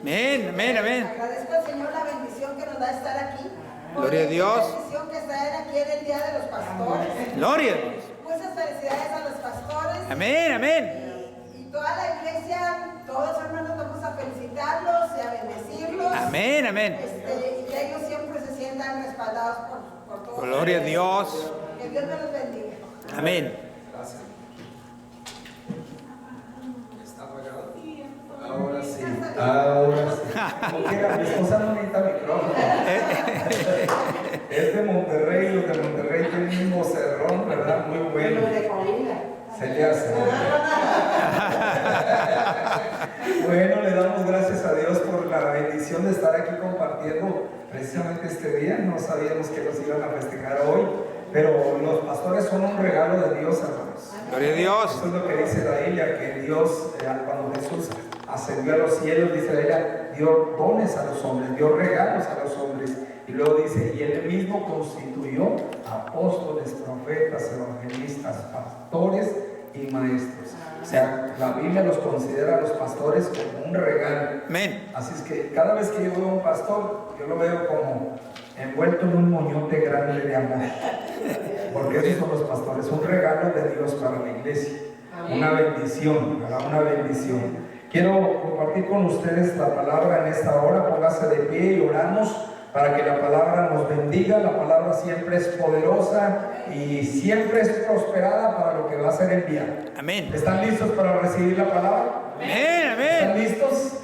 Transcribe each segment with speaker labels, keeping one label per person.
Speaker 1: Amén, amén, amén.
Speaker 2: Agradezco al Señor la bendición que nos da estar aquí.
Speaker 1: Gloria a Dios.
Speaker 2: La bendición que estar aquí en el Día de los Pastores.
Speaker 1: Gloria a Dios.
Speaker 2: Muchas felicidades a los pastores.
Speaker 1: Amén, amén.
Speaker 2: Y toda la iglesia, todos hermanos, vamos a felicitarlos y a bendecirlos.
Speaker 1: Amén, amén.
Speaker 2: Y que ellos siempre se sientan respaldados por todos.
Speaker 1: Gloria a Dios.
Speaker 2: Que Dios me los bendiga.
Speaker 1: Amén.
Speaker 3: Gracias. ¿Está apagado? Ahora sí. Ahora sí. No quiera, mi esposa no necesita micrófono. Es de Monterrey, los de Monterrey tienen un vocerrón, ¿verdad? Muy bueno. Se le hace. Bueno, le damos gracias a Dios por la bendición de estar aquí compartiendo precisamente este día. No sabíamos que los iban a festejar hoy, pero los pastores son un regalo de Dios, hermanos.
Speaker 1: Gloria a Dios.
Speaker 3: Eso es lo que dice la Biblia, que Dios, cuando Jesús ascendió a los cielos, dice la Biblia, dio dones a los hombres, dio regalos a los hombres. Y luego dice, y él mismo constituyó apóstoles, profetas, evangelistas, pastores y maestros. O sea, la Biblia los considera a los pastores como un regalo.
Speaker 1: Amén.
Speaker 3: Así es que cada vez que yo veo a un pastor, yo lo veo como envuelto en un moñote grande de amor. Porque esos son los pastores, un regalo de Dios para la iglesia. Una bendición, ¿verdad? Una bendición. Quiero compartir con ustedes la palabra en esta hora. Póngase de pie y oramos para que la palabra nos bendiga. La palabra siempre es poderosa y siempre es prosperada para lo que va a ser enviada.
Speaker 1: Amén.
Speaker 3: ¿Están listos para recibir la palabra?
Speaker 1: Amén,
Speaker 3: ¿Están
Speaker 1: amén.
Speaker 3: listos?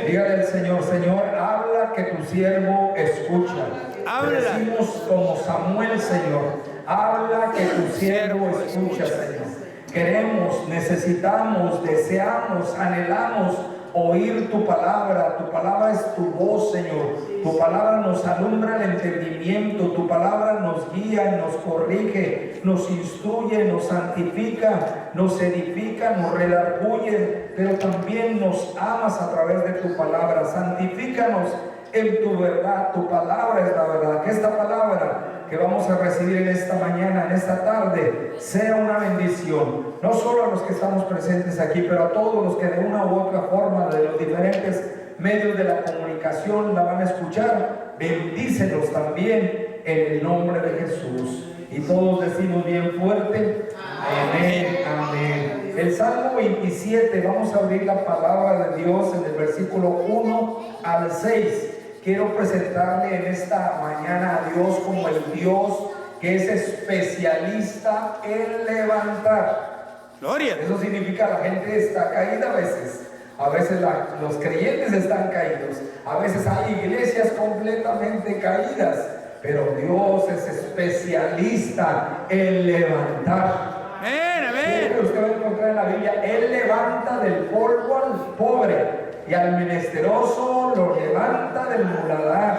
Speaker 3: Dígale al Señor, Señor, habla que tu siervo escucha.
Speaker 1: Habla.
Speaker 3: Decimos como Samuel, Señor, habla que tu siervo escucha, Señor. Queremos, necesitamos, deseamos, anhelamos oír tu palabra. Tu palabra es tu voz, Señor. Tu palabra nos alumbra el entendimiento. Tu palabra nos guía, nos corrige, nos instruye, nos santifica, nos edifica, nos redarguye, pero también nos amas a través de tu palabra. Santifícanos en tu verdad. Tu palabra es la verdad. Que esta palabra que vamos a recibir en esta mañana, en esta tarde, sea una bendición, no solo a los que estamos presentes aquí, pero a todos los que de una u otra forma, de los diferentes medios de la comunicación, la van a escuchar. Bendícelos también en el nombre de Jesús. Y todos decimos bien fuerte, amén, amén. El Salmo 27, vamos a abrir la palabra de Dios en el versículo 1 al 6. Quiero presentarle en esta mañana a Dios como el Dios que es especialista en levantar.
Speaker 1: Gloria.
Speaker 3: Eso significa la gente está caída a veces. A veces los creyentes están caídos. A veces hay iglesias completamente caídas. Pero Dios es especialista en levantar.
Speaker 1: Amén, amén.
Speaker 3: Usted va a encontrar en la Biblia, Él levanta del polvo al pobre y al menesteroso lo levanta del muladar.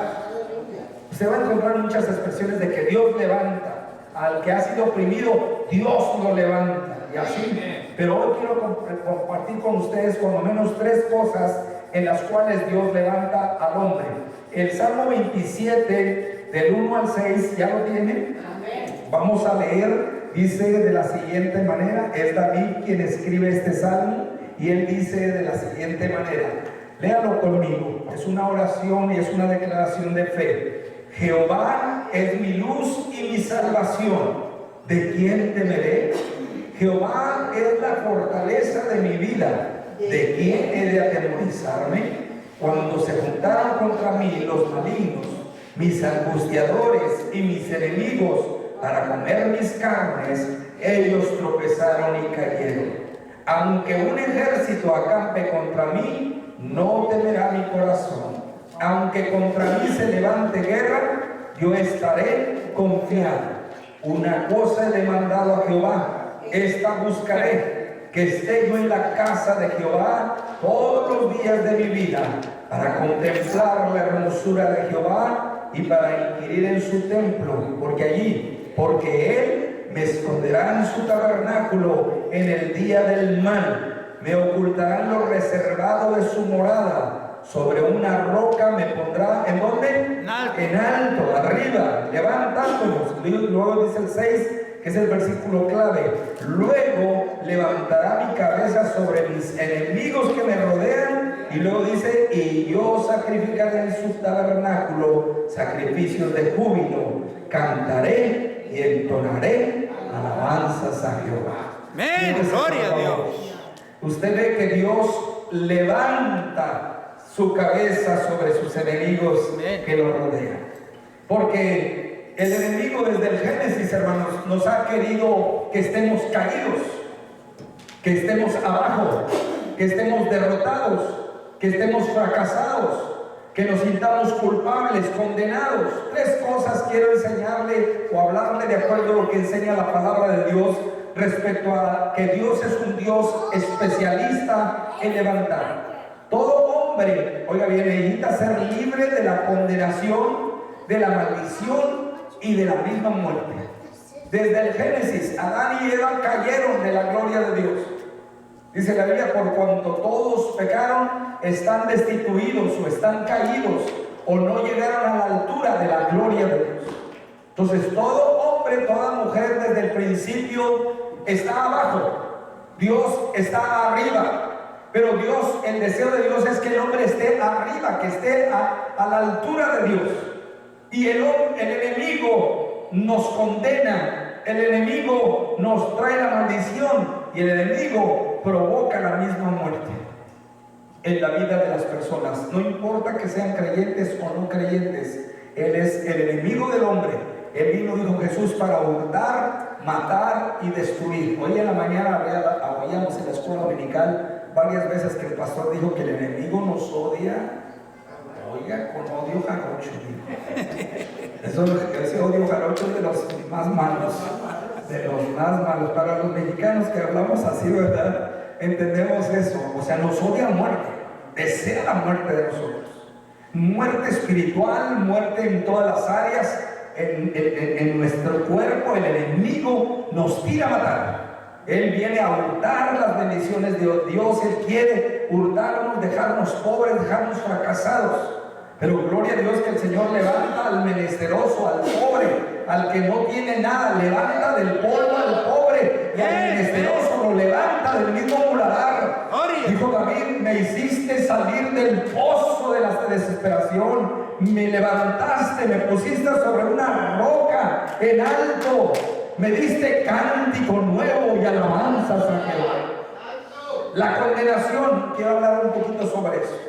Speaker 3: Usted va a encontrar muchas expresiones de que Dios levanta al que ha sido oprimido, Dios lo levanta y así. Pero hoy quiero compartir con ustedes por lo menos 3 cosas en las cuales Dios levanta al hombre. El Salmo 27 del 1 al 6, ¿ya lo tienen? Vamos a leer. Dice de la siguiente manera, es David quien escribe este salmo, y él dice de la siguiente manera, léalo conmigo, es una oración y es una declaración de fe. Jehová es mi luz y mi salvación, ¿de quién temeré? Jehová es la fortaleza de mi vida, ¿de quién he de atemorizarme? Cuando se juntaron contra mí los malignos, mis angustiadores y mis enemigos, para comer mis carnes, ellos tropezaron y cayeron. Aunque un ejército acampe contra mí, no temerá mi corazón. Aunque contra mí se levante guerra, yo estaré confiado. Una cosa he demandado a Jehová, esta buscaré, que esté yo en la casa de Jehová todos los días de mi vida, para contemplar la hermosura de Jehová y para inquirir en su templo, porque Él me esconderá en su tabernáculo en el día del mal, me ocultará en lo reservado de su morada, sobre una roca me pondrá, ¿en dónde?
Speaker 1: En alto.
Speaker 3: En alto, arriba, levantándonos. Luego dice el 6, que es el versículo clave, luego levantará mi cabeza sobre mis enemigos que me rodean, Y luego dice, y yo sacrificaré en su tabernáculo sacrificios de júbilo, cantaré y entonaré alabanzas a Jehová.
Speaker 1: Amén.
Speaker 3: Fíjese,
Speaker 1: Gloria a
Speaker 3: por favor.
Speaker 1: Dios.
Speaker 3: Usted ve que Dios levanta su cabeza sobre sus enemigos
Speaker 1: Amén.
Speaker 3: que lo rodean. Porque el enemigo desde el Génesis, hermanos, nos ha querido que estemos caídos, que estemos abajo, que estemos derrotados, que estemos fracasados, que nos sintamos culpables, condenados. Tres cosas quiero enseñarle o hablarle de acuerdo a lo que enseña la palabra de Dios respecto a que Dios es un Dios especialista en levantar. Todo hombre, oiga bien, necesita ser libre de la condenación, de la maldición y de la misma muerte. Desde el Génesis, Adán y Eva cayeron de la gloria de Dios. Dice la Biblia, por cuanto todos pecaron, están destituidos o están caídos o no llegaron a la altura de la gloria de Dios. Entonces todo hombre, toda mujer desde el principio está abajo. Dios está arriba. Pero Dios, el deseo de Dios es que el hombre esté arriba, que esté a la altura de Dios. Y el enemigo nos condena, el enemigo nos trae la maldición y el enemigo provoca la misma muerte en la vida de las personas. No importa que sean creyentes o no creyentes, Él es el enemigo del hombre. Él vino, dijo Jesús, para hurtar, matar y destruir. Hoy en la mañana oíamos en la escuela dominical varias veces que el pastor dijo que el enemigo nos odia. Oiga, con odio jarocho. Ese odio jarocho es de los más malos. De los más malos. Para los mexicanos que hablamos así, ¿verdad? Entendemos eso. O sea, nos odia a muerte. Desea la muerte de nosotros. Muerte espiritual, muerte en todas las áreas. En nuestro cuerpo, el enemigo nos tira a matar. Él viene a hurtar las bendiciones de Dios. Él quiere hurtarnos, dejarnos pobres, dejarnos fracasados. Pero gloria a Dios que el Señor levanta al menesteroso, al pobre, al que no tiene nada. Levanta del polvo al pobre y al menesteroso lo levanta del mismo muladar. Dijo David, me hiciste salir del pozo de la desesperación. Me levantaste, me pusiste sobre una roca en alto. Me diste cántico nuevo y alabanzas a Jehová. La condenación, quiero hablar un poquito sobre eso.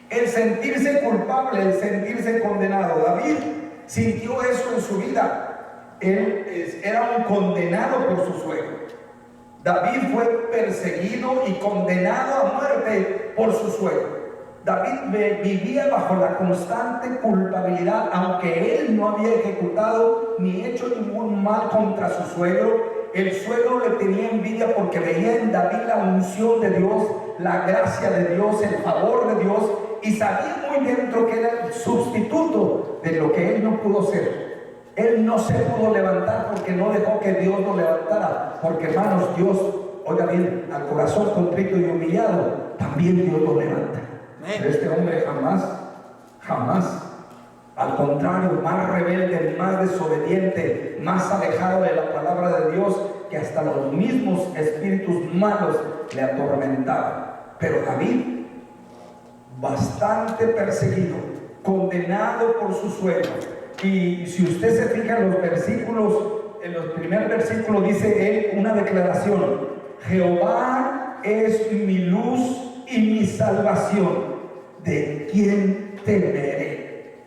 Speaker 3: El sentirse culpable, el sentirse condenado. David sintió eso en su vida. Él era un condenado por su suegro. David fue perseguido y condenado a muerte por su suegro. David vivía bajo la constante culpabilidad, aunque él no había ejecutado ni hecho ningún mal contra su suegro. El suegro le tenía envidia porque veía en David la unción de Dios, la gracia de Dios, el favor de Dios, y sabía muy dentro que era el sustituto de lo que él no pudo ser. Él no se pudo levantar porque no dejó que Dios lo levantara. Porque, hermanos, Dios, oiga bien, al corazón contrito y humillado, también Dios lo levanta. Pero este hombre jamás, al contrario, más rebelde, más desobediente, más alejado de la palabra de Dios, que hasta los mismos espíritus malos le atormentaban. Pero David, bastante perseguido, condenado por su suegro. Y si usted se fija en los versículos, en los primeros versículos dice él una declaración: Jehová es mi luz y mi salvación, ¿de quién temeré?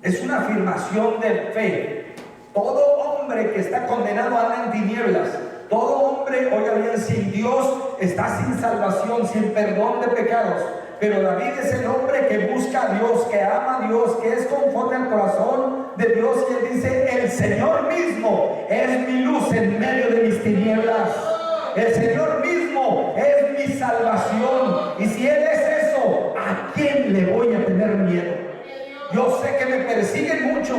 Speaker 3: Es una afirmación de fe. Todo hombre que está condenado anda en tinieblas. Todo hombre, oiga bien, sin Dios está sin salvación, sin perdón de pecados. Pero David es el hombre que busca a Dios, que ama a Dios, que es conforme al corazón de Dios. Y él dice: el Señor mismo es mi luz en medio de mis tinieblas. El Señor mismo es mi salvación. Y si Él es eso, ¿a quién le voy a tener miedo? Yo sé que me persiguen muchos.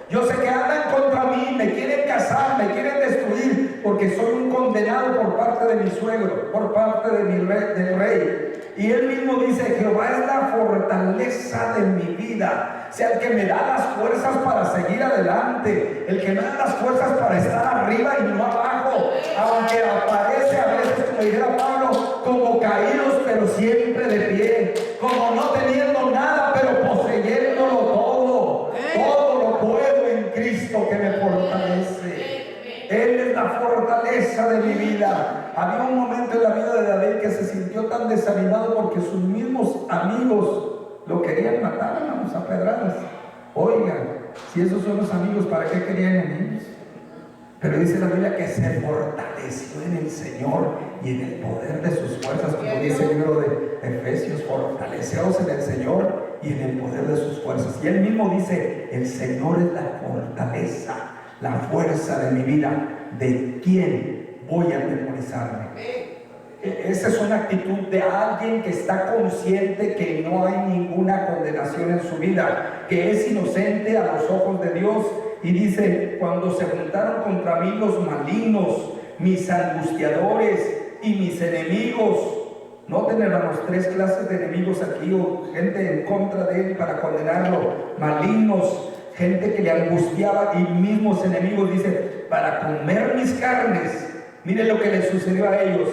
Speaker 3: Yo sé que andan contra mí, me quieren cazar, me quieren destruir, porque soy un condenado por parte de mi suegro, por parte de del rey. Y él mismo dice: Jehová es la fortaleza de mi vida. O sea, el que me da las fuerzas para seguir adelante, el que me da las fuerzas para estar arriba y no abajo. Aunque aparece a veces, como dijera Pablo, lado como caídos pero siempre de pie, como no teniendo nada pero poseyéndolo todo. Todo lo puedo en Cristo que me fortalece. Él es la fortaleza de mi vida. Había un momento en la vida de David que se sintió tan desanimado porque sus mismos amigos lo querían matar, vamos a pedradas. Oigan, si esos son los amigos, ¿para qué querían enemigos? Pero dice la Biblia que se fortaleció en el Señor y en el poder de sus fuerzas, como dice el libro de Efesios, fortaleceos en el Señor y en el poder de sus fuerzas. Y él mismo dice, el Señor es la fortaleza, la fuerza de mi vida. ¿De quién voy a atemorizarme? Esa es una actitud de alguien que está consciente que no hay ninguna condenación en su vida, que es inocente a los ojos de Dios. Y dice, cuando se juntaron contra mí los malignos, mis angustiadores y mis enemigos. Noten, hermanos, 3 clases de enemigos aquí, o gente en contra de él para condenarlo. Malignos, gente que le angustiaba, y mismos enemigos, dice, para comer mis carnes. Miren lo que les sucedió a ellos.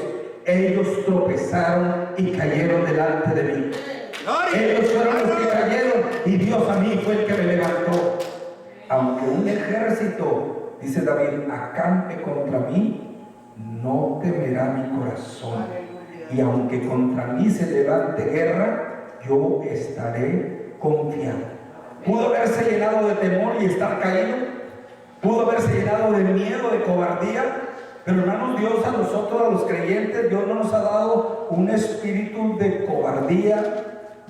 Speaker 3: Ellos tropezaron y cayeron delante de mí. Ellos fueron los que cayeron y Dios a mí fue el que me levantó. Aunque un ejército, dice David, acampe contra mí, no temerá mi corazón. Y aunque contra mí se levante guerra, yo estaré confiado. Pudo haberse llenado de temor y estar caído. Pudo haberse llenado de miedo, de cobardía. Pero hermanos, Dios a nosotros, a los creyentes, Dios no nos ha dado un espíritu de cobardía,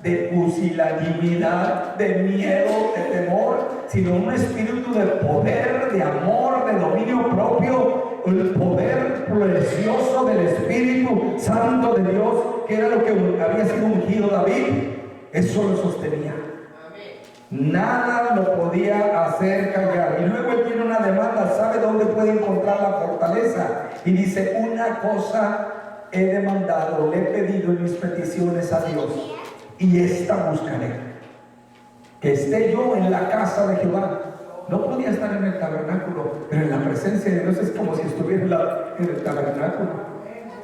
Speaker 3: de pusilanimidad, de miedo, de temor, sino un espíritu de poder, de amor, de dominio propio, el poder precioso del Espíritu Santo de Dios, que era lo que había sido ungido David. Eso lo sostenía. Nada lo podía hacer callar. Y luego él tiene una demanda, ¿sabe dónde puede encontrar la fortaleza? Y dice, una cosa he demandado, le he pedido en mis peticiones a Dios, y esta buscaré, que esté yo en la casa de Jehová. No podía estar en el tabernáculo, pero en la presencia de Dios es como si estuviera en el tabernáculo.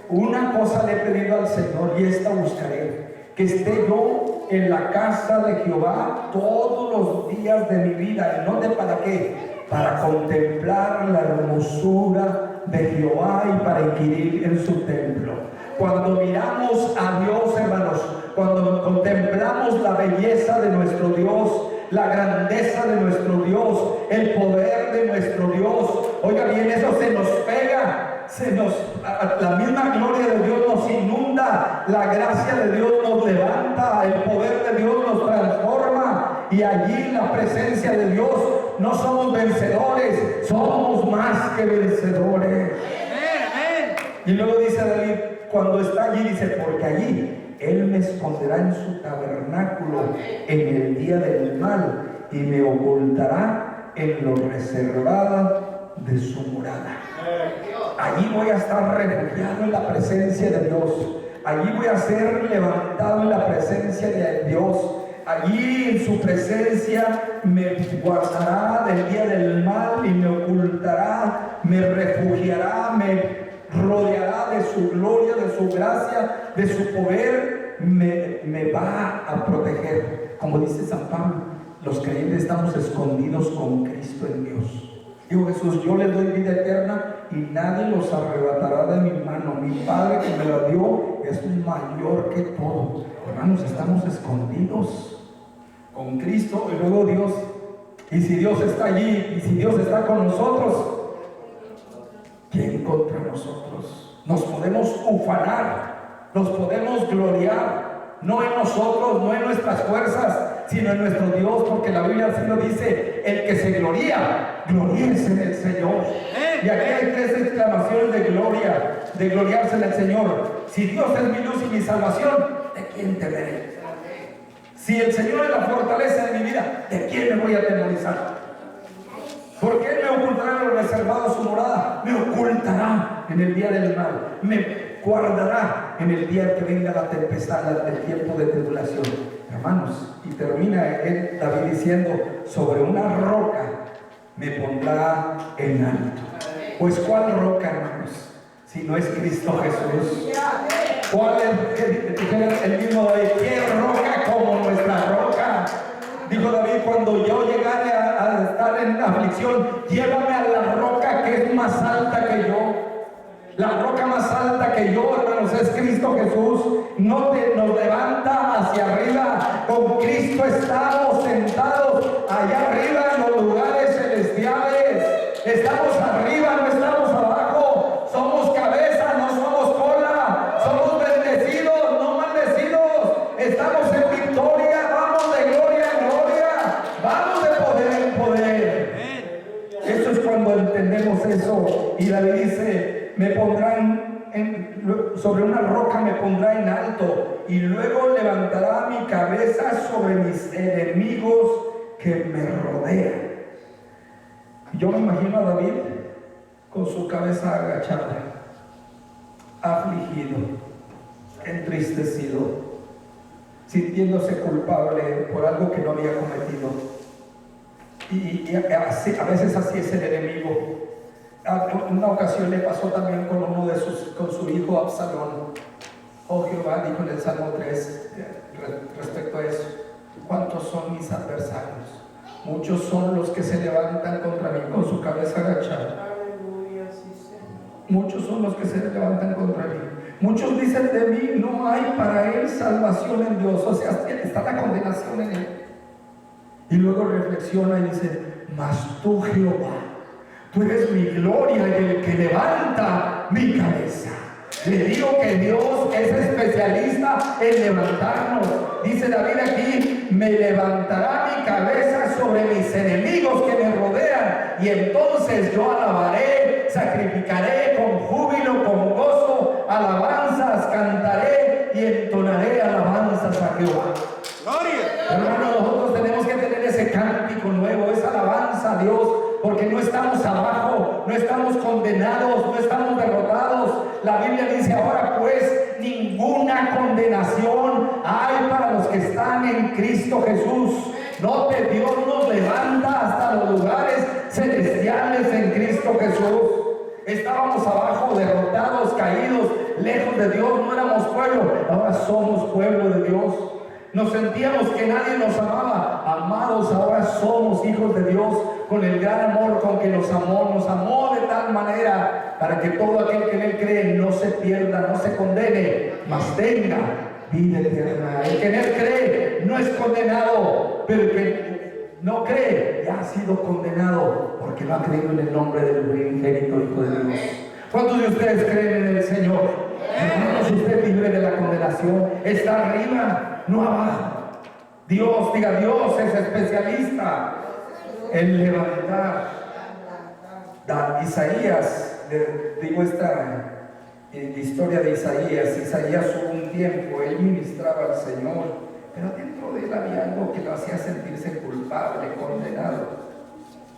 Speaker 3: Una cosa le he pedido al Señor, y esta buscaré, que esté yo en la casa de Jehová todos los días de mi vida. ¿Y no de para qué? Para contemplar la hermosura de Jehová y para inquirir en su templo. Cuando miramos a Dios, hermanos, cuando contemplamos la belleza de nuestro Dios, la grandeza de nuestro Dios, el poder de nuestro Dios, oiga bien, eso se nos pega. La misma gloria de Dios nos inunda, la gracia de Dios nos levanta, el poder de Dios nos transforma, y allí en la presencia de Dios no somos vencedores, somos más que vencedores. Y luego dice David, cuando está allí, dice, porque allí Él me esconderá en su tabernáculo en el día del mal, y me ocultará en lo reservado de su morada. Allí voy a estar refugiado en la presencia de Dios. Allí voy a ser levantado en la presencia de Dios. Allí en su presencia me guardará del día del mal y me ocultará, me refugiará, me rodeará de su gloria, de su gracia, de su poder, me va a proteger. Como dice San Pablo, los creyentes estamos escondidos con Cristo en Dios. Dijo Jesús, yo les doy vida eterna y nadie los arrebatará de mi mano. Mi Padre que me la dio es mayor que todo. Hermanos, estamos escondidos con Cristo y luego Dios. Y si Dios está allí y si Dios está con nosotros, ¿quién contra nosotros? Nos podemos ufanar, nos podemos gloriar, no en nosotros, no en nuestras fuerzas, sino en nuestro Dios, porque la Biblia así lo dice: el que se gloría, gloríese en el Señor. Y aquí hay 3 exclamaciones de gloria, de gloriarse en el Señor. Si Dios es mi luz y mi salvación, ¿de quién temeré? Si el Señor es la fortaleza de mi vida, ¿de quién me voy a atemorizar? Porque Él me ocultará en lo reservado su morada, me ocultará en el día del mal, me guardará en el día que venga la tempestad, el tiempo de tribulación. Hermanos, y termina David diciendo: sobre una roca me pondrá en alto. Pues ¿cuál roca, hermanos? si no es Cristo Jesús? ¿Cuál es el mismo David? ¿Qué roca como nuestra roca? Dijo David, cuando yo llegare a estar en aflicción, llévame a la roca que es más alta que yo. La roca más alta que yo, hermanos, es Cristo Jesús. Nos levanta hacia arriba. Con Cristo estamos sentados allá arriba en los lugares celestiales. Estamos arriba, no estamos abajo. Somos cabeza, no somos cola. Somos bendecidos, no maldecidos. Estamos en victoria, vamos de gloria en gloria. Vamos de poder en poder. Eso es cuando entendemos eso. Y David dice, me pondrán sobre una roca, me pondrá en alto, y luego levantará mi cabeza sobre mis enemigos que me rodean. Yo me imagino a David con su cabeza agachada, afligido, entristecido, sintiéndose culpable por algo que no había cometido. Y así, a veces así es el enemigo. Una ocasión le pasó también con su hijo Absalón. Oh Jehová, dijo en el Salmo 3 respecto a eso: ¿cuántos son mis adversarios? Muchos son los que se levantan contra mí con su cabeza agachada. Muchos son los que se levantan contra mí. Muchos dicen de mí, no hay para él salvación en Dios. O sea, está la condenación en él. Y luego reflexiona y dice, mas tú, Jehová, tú eres mi gloria y el que levanta mi cabeza. Le digo que Dios es especialista en levantarnos. Dice David aquí, me levantará mi cabeza sobre mis enemigos que me rodean, y entonces yo alabaré, sacrificaré con júbilo, con gozo, alabanzas, cantaré y entonaré alabanzas a Jehová.
Speaker 1: Gloria.
Speaker 3: Hermano, nosotros tenemos que tener ese cántico nuevo, esa alabanza a Dios, porque no estamos abajo, no estamos condenados, no estamos derrotados. La Biblia dice, ahora pues ninguna condenación hay para los que están en Cristo Jesús. Note, Dios nos levanta hasta los lugares celestiales en Cristo Jesús. Estábamos abajo, derrotados, caídos, lejos de Dios, no éramos pueblo, ahora somos pueblo de Dios. Nos sentíamos que nadie nos amaba. Amados, ahora somos hijos de Dios, con el gran amor con que nos amó de tal manera para que todo aquel que en él cree no se pierda, no se condene, mas tenga vida eterna. El que en él cree no es condenado, pero el que no cree ya ha sido condenado porque no ha creído en el nombre del unigénito Hijo de Dios. ¿Cuántos de ustedes creen en el Señor? Hermanos, usted libre de la condenación, está arriba, no abajo. Dios, diga, Dios es especialista en levantar. Isaías, digo esta historia de Isaías. Isaías hubo un tiempo, él ministraba al Señor, pero dentro de él había algo que lo hacía sentirse culpable, condenado.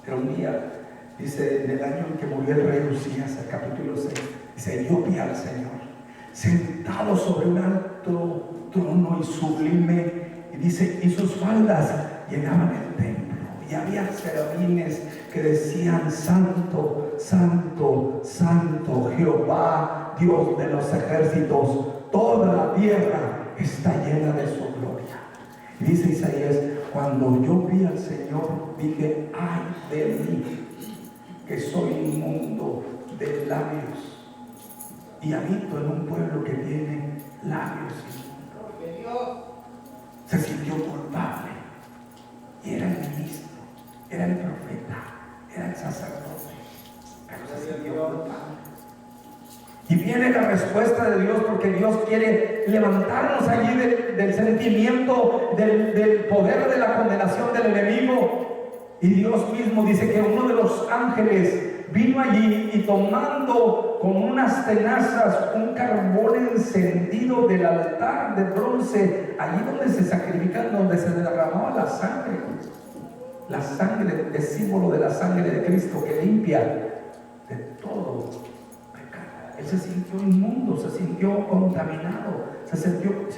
Speaker 3: Pero un día, dice, en el año en que murió el rey Usías, el capítulo 6, dice, yo vi al Señor sentado sobre un alto trono y sublime, y dice, y sus faldas llenaban el templo, y había serafines que decían, santo, santo, santo, Jehová, Dios de los ejércitos, toda la tierra está llena de su gloria. Y dice Isaías, cuando yo vi al Señor, dije, ay de mí, que soy inmundo de labios y habito en un pueblo que tiene labios inmundos. Se sintió culpable, y era el ministro, era el profeta, era el sacerdote, pero se sintió culpable. Y viene la respuesta de Dios, porque Dios quiere levantarnos allí del sentimiento, del poder de la condenación del enemigo. Y Dios mismo dice que uno de los ángeles vino allí y tomando con unas tenazas un carbón encendido del altar de bronce, allí donde se sacrifican, donde se derramaba la sangre es símbolo de la sangre de Cristo que limpia de todo pecado. Él se sintió inmundo, se sintió contaminado, se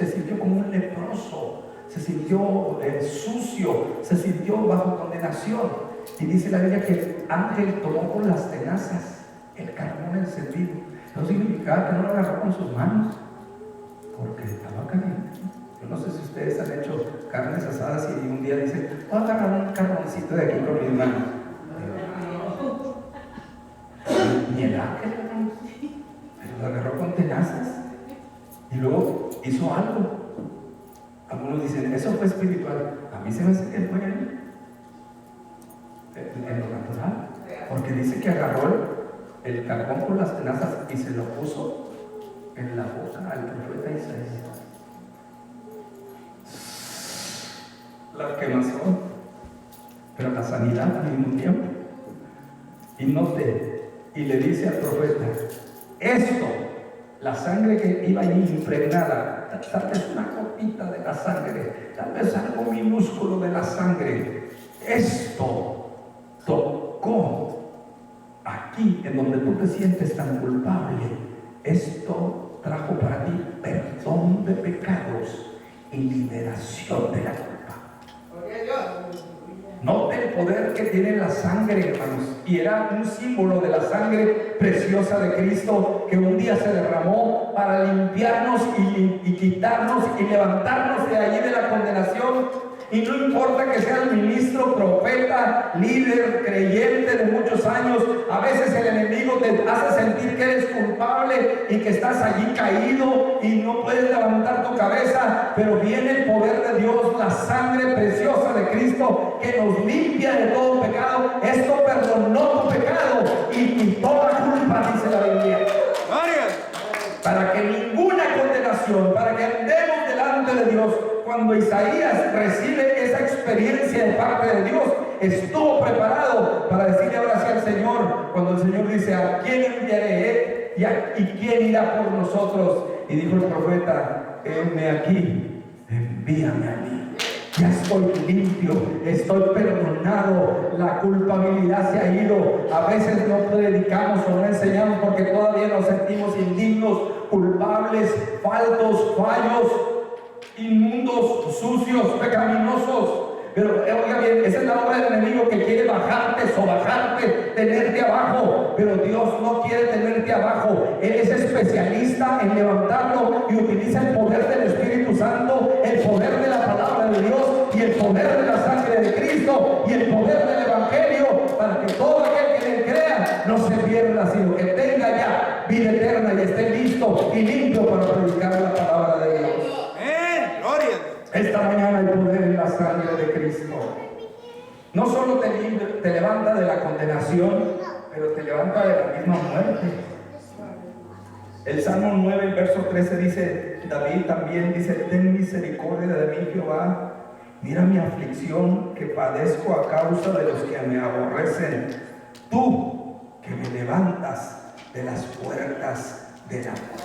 Speaker 3: sintió como un leproso, se sintió sucio, se sintió bajo condenación. Y dice la Biblia que el ángel tomó con las tenazas el carbón encendido, No significaba que no lo agarró con sus manos, porque estaba caliente. Yo no sé si ustedes han hecho carnes asadas y un día dicen, voy a agarrar un carboncito de aquí con mis manos. Ni el ángel, hermanos, pero lo agarró con tenazas y luego hizo algo. Algunos dicen, eso fue espiritual. A mí se me hace que fue en lo natural, porque dice que agarró el carbón con las tenazas y se lo puso en la boca al profeta Isaías. La quemazón, pero la sanidad al mismo tiempo. Y note, y le dice al profeta, esto, la sangre que iba allí impregnada, tal vez una copita de la sangre, tal vez algo minúsculo de la sangre, esto tocó aquí, en donde tú te sientes tan culpable. Esto trajo para ti perdón de pecados y liberación de la culpa. Note el poder que tiene la sangre, hermanos, y era un símbolo de la sangre preciosa de Cristo que un día se derramó para limpiarnos y quitarnos y levantarnos de allí de la condenación. Y no importa que seas ministro, profeta, líder, creyente de muchos años, a veces el enemigo te hace sentir que eres culpable y que estás allí caído y no puedes levantar tu cabeza, pero viene el poder de Dios, la sangre preciosa de Cristo que nos limpia de todo pecado. Esto perdonó tu pecado y quitó la culpa, dice la Biblia. Para que ninguna condenación, para que andemos delante de Dios. Cuando Isaías recibe esa experiencia de parte de Dios, estuvo preparado para decirle ahora sí al Señor, cuando el Señor dice, ¿a quién enviaré? ¿Y quién irá por nosotros? Y dijo el profeta, heme aquí, envíame a mí. Ya estoy limpio, estoy perdonado, la culpabilidad se ha ido. A veces no predicamos o no enseñamos porque todavía nos sentimos indignos, culpables, faltos, fallos, inmundos, sucios, pecaminosos. Pero oiga bien, esa es la obra del enemigo que quiere bajarte, sobajarte, tenerte abajo. Pero Dios no quiere tenerte abajo. Él es especialista en levantarlo y utiliza el poder del Espíritu Santo, el poder de la palabra de Dios y el poder de la sangre de Cristo y el poder del Evangelio para que todo aquel que le crea no se pierda, sino que tenga ya vida eterna y esté listo y limpio para predicar la palabra de Dios. Esta mañana hay poder en la sangre de Cristo. No solo te levanta de la condenación, pero te levanta de la misma muerte. El Salmo 9, el verso 13 dice, David también dice, ten misericordia de mí, Jehová. Mira mi aflicción que padezco a causa de los que me aborrecen. Tú que me levantas de las puertas de la muerte.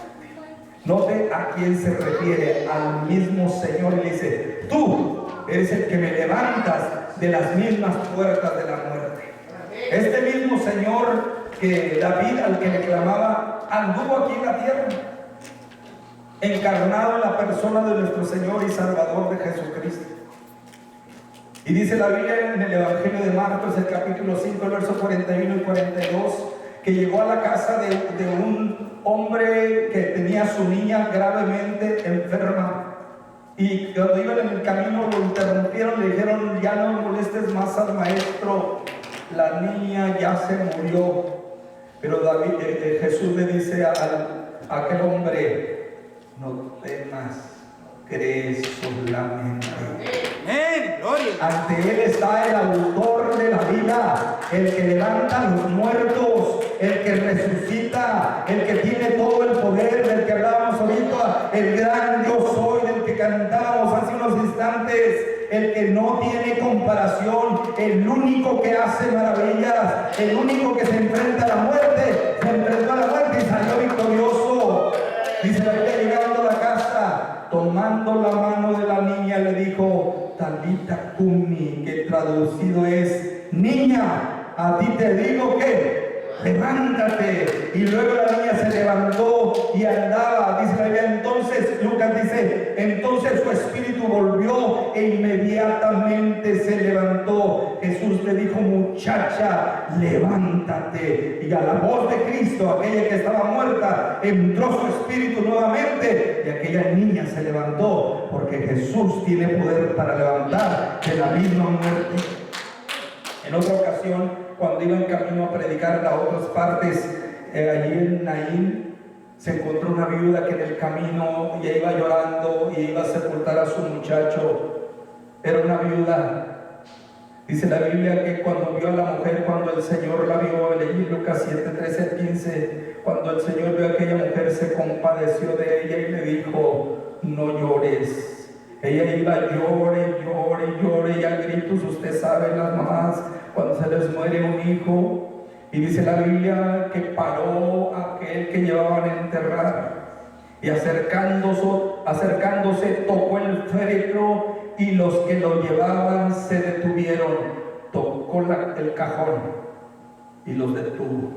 Speaker 3: Note a quién se refiere, al mismo Señor, y dice, tú eres el que me levantas de las mismas puertas de la muerte. Este mismo Señor que David, al que le clamaba, anduvo aquí en la tierra, encarnado en la persona de nuestro Señor y Salvador de Jesucristo. Y dice la Biblia en el Evangelio de Marcos, el capítulo 5, el verso 41 y 42, que llegó a la casa de un hombre que tenía a su niña gravemente enferma, y cuando iban en el camino lo interrumpieron, le dijeron, ya no molestes más al maestro, la niña ya se murió. Pero Jesús le dice a aquel hombre, no temas, crees solamente. Ante él está el autor de la vida, el que levanta a los muertos, el que resucita, el que tiene todo el poder, del que hablábamos ahorita, el gran yo soy, del que cantábamos hace unos instantes, el que no tiene comparación, el único que hace maravillas, el único que se enfrenta a la muerte, se enfrentó a la muerte y salió victorioso. Dice la Biblia, llegando a la casa, tomando la mano de la niña, le dijo, Talita cumi, que traducido es, niña, a ti te digo que levántate. Y luego la niña se levantó y andaba, dice la Biblia. Entonces Lucas dice, entonces su espíritu volvió e inmediatamente se levantó. Jesús le dijo, muchacha, levántate. Y a la voz de Cristo, aquella que estaba muerta, entró su espíritu nuevamente y aquella niña se levantó, porque Jesús tiene poder para levantar de la misma muerte. En otra ocasión, cuando iba en camino a predicar a otras partes, allí en Naín, se encontró una viuda que en el camino ya iba llorando y iba a sepultar a su muchacho. Era una viuda. Dice la Biblia que cuando vio a la mujer, cuando el Señor la vio, leí Lucas 7, 13 al 15, cuando el Señor vio a aquella mujer, se compadeció de ella y le dijo, no llores. Ella iba llore, llore, llore, y a gritos, usted sabe, las mamás, cuando se les muere un hijo, y dice la Biblia que paró aquel que llevaban a enterrar, y acercándose tocó el féretro, y los que lo llevaban se detuvieron. Tocó el cajón y los detuvo.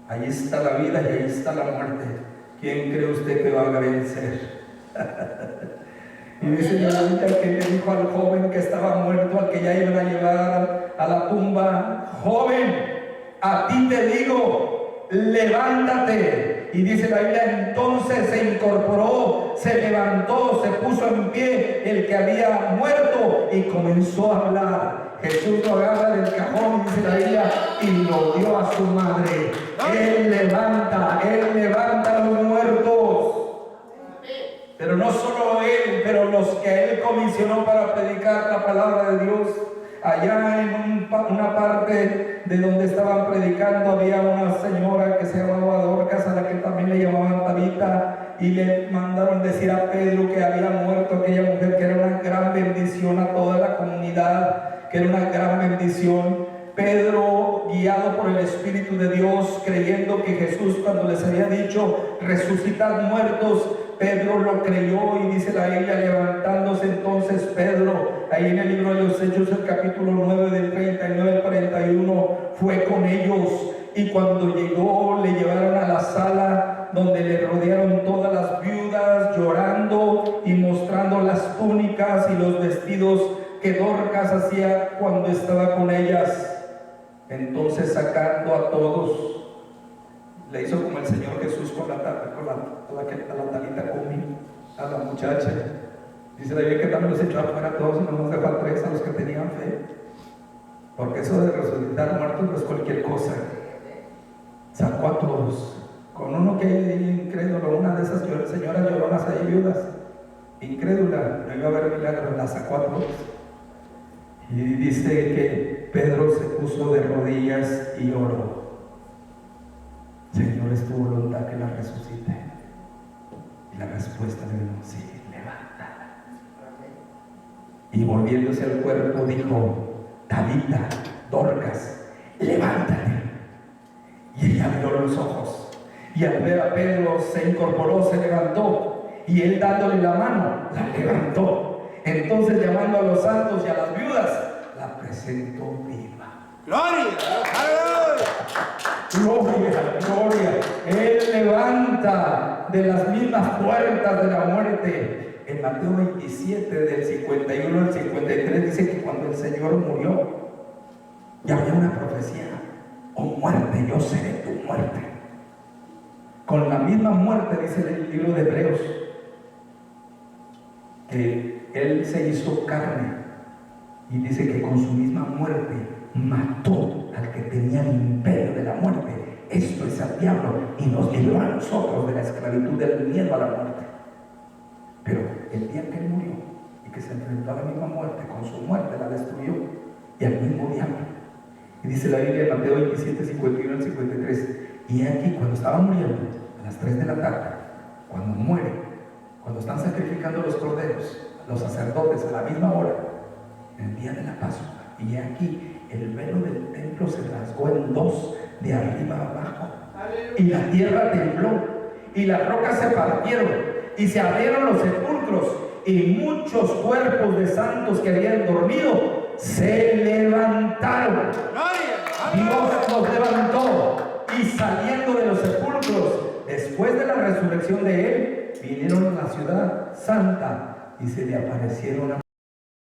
Speaker 3: Ahí está la vida y ahí está la muerte. ¿Quién cree usted que va a vencer? Y dice la Biblia que le dijo al joven que estaba muerto, al que ya iban a llevar a la tumba, joven, a ti te digo, levántate. Y dice la Biblia, entonces se incorporó, se levantó, se puso en pie el que había muerto y comenzó a hablar. Jesús lo agarra del cajón, dice la Biblia, y lo dio a su madre. Él levanta a los muertos. Pero no solo él, pero los que él comisionó para predicar la palabra de Dios. Allá en una parte de donde estaban predicando había una señora que se llamaba Dorcas, a la que también le llamaban Tabita, y le mandaron decir a Pedro que había muerto aquella mujer, que era una gran bendición a toda la comunidad, que era una gran bendición. Pedro, guiado por el Espíritu de Dios, creyendo que Jesús, cuando les había dicho resucitad muertos, Pedro lo creyó, y dice la Biblia, levantándose entonces Pedro, ahí en el libro de los Hechos, el capítulo 9, del 39 al 41, fue con ellos, y cuando llegó le llevaron a la sala donde le rodearon todas las viudas, llorando y mostrando las túnicas y los vestidos que Dorcas hacía cuando estaba con ellas. Entonces, sacando a todos, le hizo como el Señor Jesús con la talita cumi, a la muchacha. Dice la Biblia que también los echó afuera a todos y no nos dejó a tres, a los que tenían fe. Porque eso de resucitar muertos no es cualquier cosa. Sacó a todos. Con uno que incrédulo, una de esas señoras lloronas ahí viudas, incrédula, no iba a haber milagro, la sacó a todos. Y dice que Pedro se puso de rodillas y oró. Señor, es tu voluntad que la resucite. Y la respuesta le dijo, sí, levanta. Y volviéndose al cuerpo dijo, Tabita, Dorcas, levántate. Y ella abrió los ojos, y al ver a Pedro se incorporó, se levantó, y él dándole la mano, la levantó. Entonces, llamando a los santos y a las viudas, la presentó viva.
Speaker 1: ¡Gloria!
Speaker 3: Gloria, gloria. Él levanta de las mismas puertas de la muerte. En Mateo 27, del 51 al 53, dice que cuando el Señor murió, ya había una profecía: oh muerte, yo seré tu muerte. Con la misma muerte, dice el libro de Hebreos, que Él se hizo carne, y dice que con su misma muerte mató al que tenía el imperio de la muerte, esto es al diablo, y nos libró a nosotros de la esclavitud del miedo a la muerte. Pero el día que Él murió y que se enfrentó a la misma muerte, con su muerte la destruyó, y al mismo diablo. Y dice la Biblia en Mateo 27, 51 al 53, y aquí cuando estaba muriendo, a las 3 de la tarde, cuando muere, cuando están sacrificando los corderos, los sacerdotes a la misma hora, en el día de la Pascua, y aquí el velo del templo se rasgó en dos, de arriba a abajo, y la tierra tembló, y las rocas se partieron, y se abrieron los sepulcros, y muchos cuerpos de santos que habían dormido se levantaron. Dios los levantó. Y saliendo de los sepulcros, después de la resurrección de él, vinieron a la ciudad santa y se le aparecieron a